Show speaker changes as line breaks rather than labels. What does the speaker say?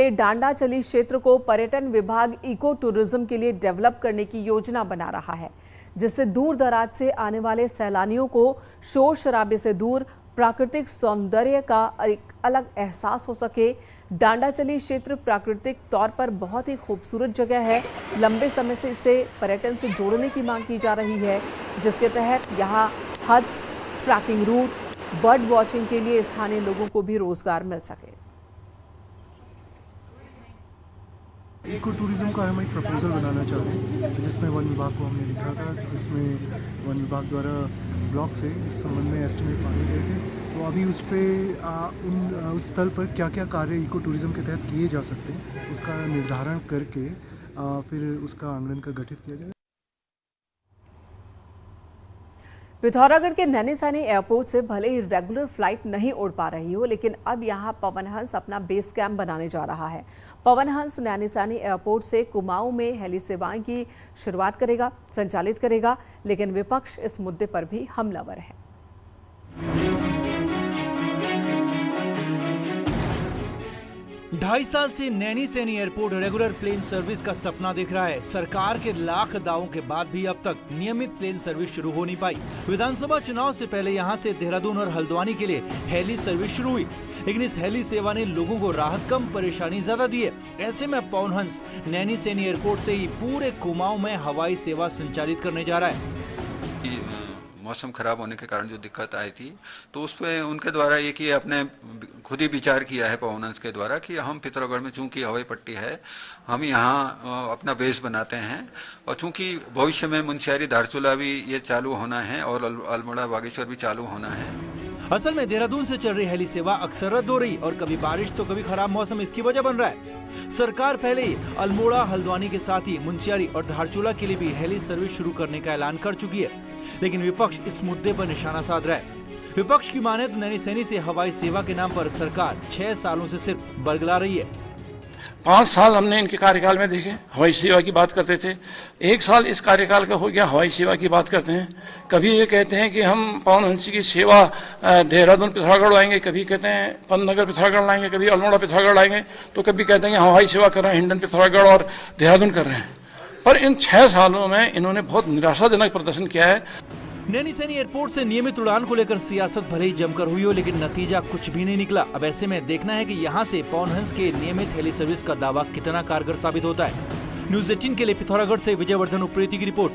डांडाचली क्षेत्र को पर्यटन विभाग इको टूरिज्म के लिए डेवलप करने की योजना बना रहा है, जिससे दूर दराज से आने वाले सैलानियों को शोर शराबे से दूर प्राकृतिक सौंदर्य का एक अलग एहसास हो सके। डांडाचली क्षेत्र प्राकृतिक तौर पर बहुत ही खूबसूरत जगह है। लंबे समय से इसे पर्यटन से जोड़ने की मांग की जा रही है, जिसके तहत यहाँ huts, trekking route, bird watching के लिए स्थानीय लोगों को भी रोजगार मिल सके।
इको टूरिज्म का हम एक प्रपोजल बनाना चाह रहे हैं, जिसमें वन विभाग को हमने लिखा था, जिसमें वन विभाग द्वारा ब्लॉक से इस संबंध में एस्टिमेट मांगे गए थे। तो अभी उस पर उस स्थल पर क्या क्या कार्य इको टूरिज्म के तहत किए जा सकते हैं, उसका निर्धारण करके फिर उसका आंकलन का गठित किया जाए।
पिथौरागढ़ के नैनीसैनी एयरपोर्ट से भले ही रेगुलर फ्लाइट नहीं उड़ पा रही हो, लेकिन अब यहां पवन हंस अपना बेस कैंप बनाने जा रहा है। पवन हंस नैनीसैनी एयरपोर्ट से कुमाऊं में हेली सेवाएं की शुरुआत करेगा, संचालित करेगा, लेकिन विपक्ष इस मुद्दे पर भी हमलावर है।
2.5 साल से Naini Saini airport regular plane service का सपना देख रहा है। सरकार के लाख दावों के बाद भी अब तक नियमित प्लेन सर्विस शुरू हो नहीं पाई। विधानसभा चुनाव से पहले यहां से देहरादून और हल्द्वानी के लिए हेली सर्विस शुरू हुई, लेकिन इस हेली सेवा ने लोगों को राहत कम परेशानी ज्यादा दी है। ऐसे में पवन हंस नैनीसैनी एयरपोर्ट से ही पूरे कुमाऊं में हवाई सेवा संचालित करने जा रहा है।
मौसम खराब होने के कारण जो दिक्कत आई थी, तो उस पर उनके द्वारा ये कि अपने खुद ही विचार किया है पवन हंस के द्वारा कि हम पिथौरागढ़ में चूंकि हवाई पट्टी है, हम यहाँ अपना बेस बनाते हैं। और चूंकि भविष्य में मुनस्यारी धारचूला भी ये चालू होना है और अल्मोड़ा बागेश्वर भी चालू होना है।
असल में देहरादून से चल रही हेली सेवा अक्सर रद्द हो रही और कभी बारिश तो कभी खराब मौसम इसकी वजह बन रहा है। सरकार पहले ही अल्मोड़ा, हल्द्वानी के साथ ही मुनस्यारी और धारचूला के लिए भी हेली सर्विस शुरू करने का ऐलान कर चुकी है, लेकिन विपक्ष इस मुद्दे पर निशाना साध रहा है। विपक्ष की माने तो नैनीसैनी से हवाई सेवा के नाम पर सरकार 6 सालों से सिर्फ बरगला रही है।
5 साल हमने इनके कार्यकाल में देखे, हवाई सेवा की बात करते थे। 1 साल इस कार्यकाल का हो गया, हवाई सेवा की बात करते हैं। कभी ये कहते हैं कि हम पवन हंस की सेवा देहरादून पिथौरागढ़ लाएंगे, कभी कहते हैं पंतनगर पिथौरागढ़ लाएंगे, कभी अल्मोड़ा पिथौरागढ़ लाएंगे, तो कभी कहते हैं कि हवाई सेवा कर रहे हैं, हिंडन पिथौरागढ़ और देहरादून कर रहे हैं। पर इन 6 सालों में इन्होंने बहुत निराशाजनक प्रदर्शन किया है।
नैनीसैनी एयरपोर्ट से नियमित उड़ान को लेकर सियासत भले ही जमकर हुई हो, लेकिन नतीजा कुछ भी नहीं निकला। अब ऐसे में देखना है कि यहां से पवन हंस के नियमित हेली सर्विस का दावा कितना कारगर साबित होता है। न्यूज़ 18 के लिए पिथौरागढ़ से विजयवर्धन उप्रेती की रिपोर्ट।